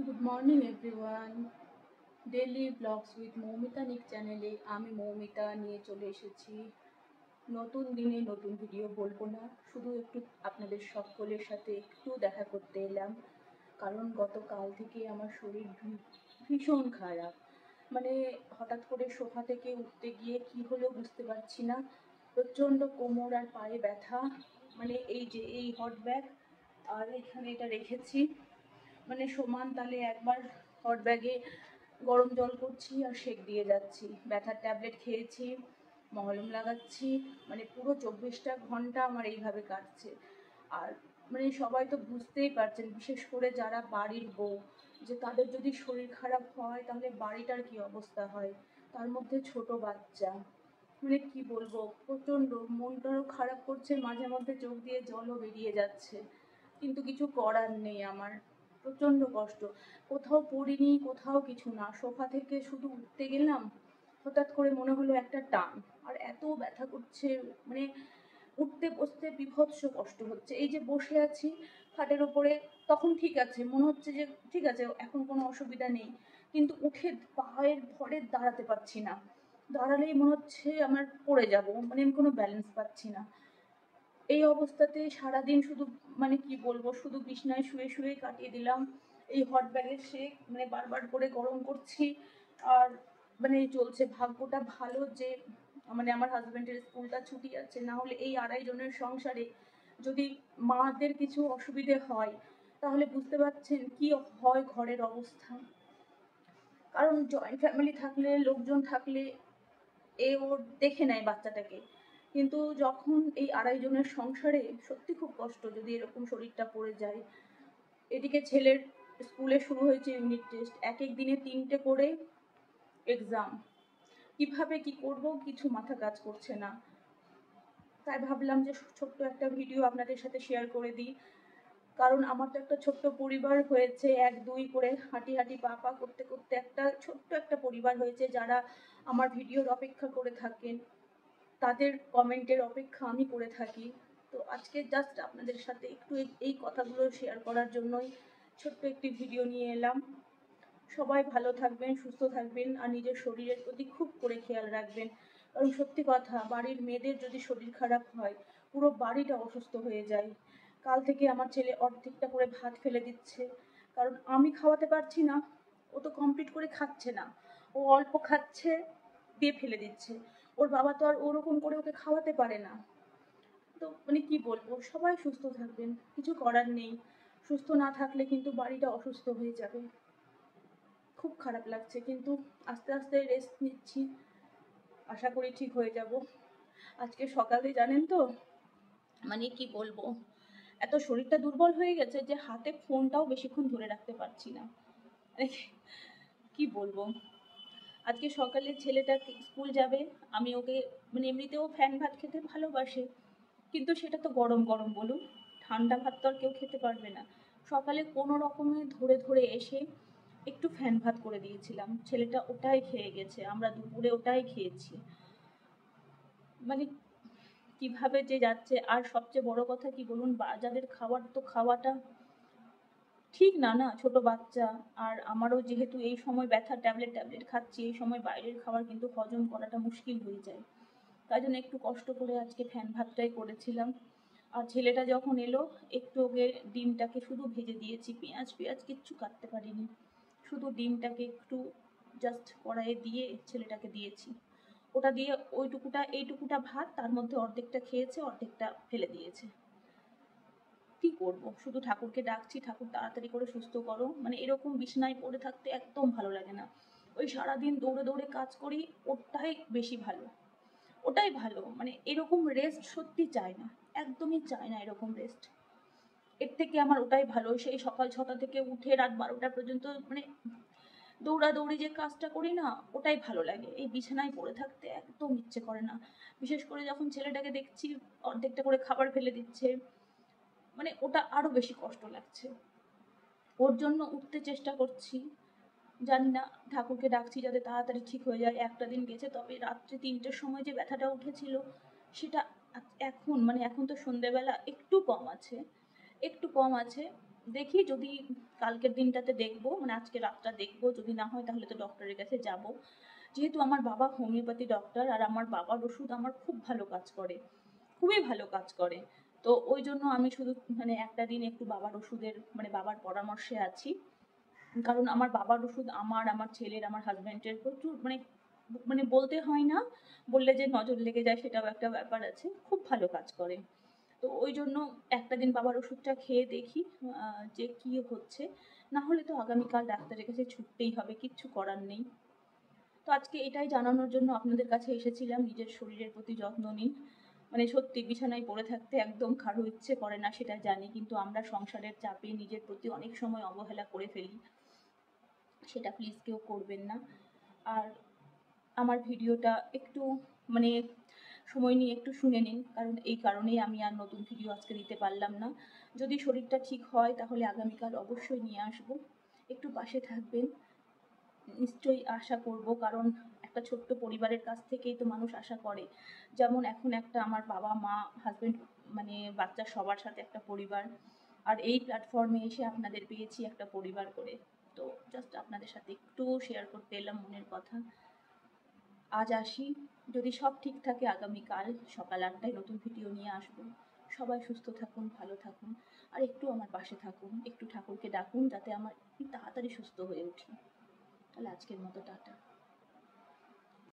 Good morning everyone. Daily blogs with Moumita নিক চ্যানেলে আমি মৌমিতা নিয়ে চলে এসেছি নতুন দিনে নতুন ভিডিও। বলবো না, শুধু একটু আপনাদের সকলের সাথে একটু দেখা করতে এলাম, কারণ গতকাল থেকে আমার শরীর ভীষণ খারাপ। মানে হঠাৎ করে সোফা থেকে উঠতে গিয়ে কি হলো বুঝতে পারছি না, প্রচণ্ড কোমর আর পায়ে ব্যথা। মানে এই যে এই হট ব্যাগ আর এখানে এটা রেখেছি, মানে সমান তালে একবার হট ব্যাগে গরম জল করছি আর সেঁক দিয়ে যাচ্ছি, ব্যথার ট্যাবলেট খেয়েছি, মলম লাগাচ্ছি। মানে পুরো 24টা ঘন্টা আমার এইভাবে কাটছে। আর মানে সবাই তো বুঝতেই পারছেন, বিশেষ করে যারা বাড়ির বউ, যে তাদের যদি শরীর খারাপ হয় তাহলে বাড়িটার কি অবস্থা হয়, তার মধ্যে ছোট বাচ্চা। মানে কি বলবো, প্রচণ্ড মনটাও খারাপ করছে, মাঝে মধ্যে চোখ দিয়ে জলও বেরিয়ে যাচ্ছে, কিন্তু কিছু করার নেই আমার। প্রচণ্ড কষ্ট, কোথাও পড়িনি, কোথাও কিছু না, সোফা থেকে শুধু উঠতে গেলাম, হঠাৎ করে মনে হলো একটা টান, আর এত ব্যথা করছে। মানে উঠতে বসতে বিভৎস কষ্ট হচ্ছে। এই যে বসে আছি খাটের ওপরে, তখন ঠিক আছে, মনে হচ্ছে যে ঠিক আছে এখন কোনো অসুবিধা নেই, কিন্তু উঠে পায়ের ভরে দাঁড়াতে পারছি না। দাঁড়ালেই মনে হচ্ছে আমার পড়ে যাব, মানে আমি কোনো ব্যালেন্স পাচ্ছি না। এই অবস্থাতে সারাদিন শুধু মানে কি বলবো, শুধু বিছনায় শুয়ে শুয়ে কাটিয়ে দিলাম। এই হট ব্যাগের শেক মানে বারবার করে গরম করছি, আর মানে চলছে। ভাগ্যটা ভালো যে মানে আমার হাজব্যান্ডের স্কুলটা ছুটি আছে, না হলে এই 2.5 জনের সংসারে যদি মাদের কিছু অসুবিধে হয় তাহলে বুঝতে পারছেন কি হয় ঘরের অবস্থা। কারণ জয়েন্ট ফ্যামিলি থাকলে, লোকজন থাকলে এ ওর দেখে নেয় বাচ্চাটাকে, কিন্তু যখন এই 2.5 জনের সংসারে সত্যি খুব কষ্ট যদি এরকম শরীরটা পড়ে যায়। এদিকে ছেলের স্কুলে শুরু হয়েছে ইউনিট টেস্ট, এক এক দিনে 3টে করে এক্সাম, কিভাবে কি করব কিছু মাথা কাজ করছে না। তাই ভাবলাম যে ছোট্ট একটা ভিডিও আপনাদের সাথে শেয়ার করে দিই, কারণ আমার তো একটা ছোট্ট পরিবার হয়েছে, 1-2 করে হাঁটি হাঁটি পা পা করতে করতে একটা ছোট্ট একটা পরিবার হয়েছে, যারা আমার ভিডিওর অপেক্ষা করে থাকেন, তাদের কমেন্টের অপেক্ষা আমি করে থাকি। তো আজকে জাস্ট আপনাদের সাথে একটু এই কথাগুলো শেয়ার করার জন্যই ছোট্ট একটি ভিডিও নিয়ে এলাম। সবাই ভালো থাকবেন, সুস্থ থাকবেন, আর নিজের শরীরের প্রতি খুব করে খেয়াল রাখবেন। কারণ সত্যি কথা, বাড়ির মেয়েদের যদি শরীর খারাপ হয় পুরো বাড়িটা অসুস্থ হয়ে যায়। কাল থেকে আমার ছেলে অর্ধেকটা করে ভাত ফেলে দিচ্ছে, কারণ আমি খাওয়াতে পারছি না। ও তো কমপ্লিট করে খাচ্ছে না, ও অল্প খাচ্ছে দিয়ে ফেলে দিচ্ছে। ওর বাবা তো আর ওরকম করে ওকে খাওয়াতে পারে না। তো মানে কি বলবো, সবাই সুস্থ থাকবেন, কিছু করার নেই। সুস্থ না থাকলে কিন্তু বাড়িটা অসুস্থ হয়ে যাবে। খুব খারাপ লাগছে, কিন্তু আস্তে আস্তে রেস্ট নিচ্ছি, আশা করি ঠিক হয়ে যাব। আজকে সকালে জানেন তো, মানে কি বলবো, এত শরীরটা দুর্বল হয়ে গেছে যে হাতে ফোনটাও বেশিক্ষণ ধরে রাখতে পারছি না। কি বলবো, আজকে সকালে ছেলেটা স্কুল যাবে, আমি ওকে মানে এমনিতেও ফ্যান ভাত খেতে ভালোবাসে, কিন্তু সেটা তো গরম গরম বলুন, ঠান্ডা ভাত তো আর কেউ খেতে পারবে না। সকালে কোনো রকমে ধরে ধরে এসে একটু ফ্যান ভাত করে দিয়েছিলাম, ছেলেটা ওটাই খেয়ে গেছে, আমরা দুপুরে ওটাই খেয়েছি। মানে কিভাবে যে যাচ্ছে। আর সবচেয়ে বড় কথা কি বলুন, বাজারের খাবার তো খাওয়াটা ঠিক না, না ছোট বাচ্চা। আর আমারও যেহেতু এই সময় ব্যথা, ট্যাবলেট ট্যাবলেট খাচ্ছি, এই সময় বাইরের খাবার কিন্তু হজম করাটা মুশকিল হয়ে যায়। তাই জন্য একটু কষ্ট করে আজকে ফ্যান ভাতটাই করেছিলাম। আর ছেলেটা যখন এলো, একটু ওকে ডিমটাকে শুধু ভেজে দিয়েছি, পেঁয়াজ পেঁয়াজ কিচ্ছু কাটতে পারিনি, শুধু ডিমটাকে একটু জাস্ট কড়াইয়ে দিয়ে ছেলেটাকে দিয়েছি। ওটা দিয়ে ওইটুকুটা এইটুকুটা ভাত তার মধ্যে অর্ধেকটা খেয়েছে, অর্ধেকটা ফেলে দিয়েছে। কি করব, শুধু ঠাকুরকে ডাকছি, ঠাকুর তাড়াতাড়ি করে সুস্থ করো। মানে এরকম বিছানায় পড়ে থাকতে একদম ভালো লাগে না। ওই সারাদিন দৌড়ে দৌড়ে কাজ করি, ওটাই বেশি ভালো, ওটাই ভালো। মানে এরকম রেস্ট সত্যি চাই না, একদমই চাই না এরকম রেস্ট। এর থেকে আমার ওটাই ভালো, সেই সকাল 6টা থেকে উঠে রাত 12টা পর্যন্ত মানে দৌড়াদৌড়ি যে কাজটা করি না, ওটাই ভালো লাগে। এই বিছানায় পড়ে থাকতে একদম ইচ্ছে করে না, বিশেষ করে যখন ছেলেটাকে দেখছি অর্ধেকটা করে খাবার ফেলে দিচ্ছে, মানে ওটা আরো বেশি কষ্ট লাগছে। ওর জন্য উঠতে চেষ্টা করছি, জানি না, ঠাকুরকে ডাকছি যাতে তাড়াতাড়ি ঠিক হয়ে যায়। একটা দিন গেছে, তবে রাত্রে 3টের সময় যে ব্যথাটা উঠেছিল সেটা এখন মানে এখন তো সন্ধ্যেবেলা একটু কম আছে, একটু কম আছে। দেখি যদি কালকের দিনটাতে দেখবো, মানে আজকে রাতটা দেখবো, যদি না হয় তাহলে তো ডক্টরের কাছে যাব। যেহেতু আমার বাবা হোমিওপ্যাথি ডক্টর, আর আমার বাবার ওষুধ আমার খুব ভালো কাজ করে, খুবই ভালো কাজ করে। তো ওই জন্য আমি শুধু মানে একটা দিন একটু বাবার ওষুধের মানে বাবার পরামর্শে আছি। কারণ আমার বাবার ওষুধ আমার ছেলের, আমার হাজব্যান্ডের প্রচুর মানে মানে বলতে হয় না, বললে যে নজর লেগে যায় সেটাও একটা ব্যাপার আছে, খুব ভালো কাজ করে। তো ওই জন্য একটা দিন বাবার ওষুধটা খেয়ে দেখি যে কি হচ্ছে। না হলে তো আগামীকাল ডাক্তারের কাছে ছুটতেই হবে, কিচ্ছু করার নেই। তো আজকে এটাই জানানোর জন্য আপনাদের কাছে এসেছিলাম, নিজের শরীরের প্রতি যত্ন নিন। মানে সত্যি বিছানায় পড়ে থাকতে একদম কারো ইচ্ছে করে না, সেটা জানি, কিন্তু আমরা সংসারের চাপে নিজের প্রতি অনেক সময় অবহেলা করে ফেলি, সেটা প্লিজ কেউ করবেন না। আর আমার ভিডিওটা একটু মানে সময় নিয়ে একটু শুনে নিন, কারণ এই কারণেই আমি আর নতুন ভিডিও আজকে দিতে পারলাম না। যদি শরীরটা ঠিক হয় তাহলে আগামীকাল অবশ্যই নিয়ে আসবো। একটু পাশে থাকবেন, নিশ্চয়ই আশা করব, কারণ একটা ছোট্ট পরিবারের কাছ থেকেই তো মানুষ আশা করে। যেমন এখন একটা আমার বাবা মা হাজবেন্ড মানে বাচ্চা সবার সাথে একটা পরিবার, আর এই প্ল্যাটফর্মে এসে আপনাদের পেয়েছি একটা পরিবার করে। তো জাস্ট আপনাদের সাথে একটু শেয়ার করতে এলাম মনের কথা। আজ আসি, যদি সব ঠিক থাকে আগামীকাল সকাল 8টায় নতুন ভিডিও নিয়ে আসবো। সবাই সুস্থ থাকুন, ভালো থাকুন, আর একটু আমার পাশে থাকুন, একটু ঠাকুরকে ডাকুন যাতে আমার তাড়াতাড়ি সুস্থ হয়ে উঠি। তাহলে আজকের মতো টাটা।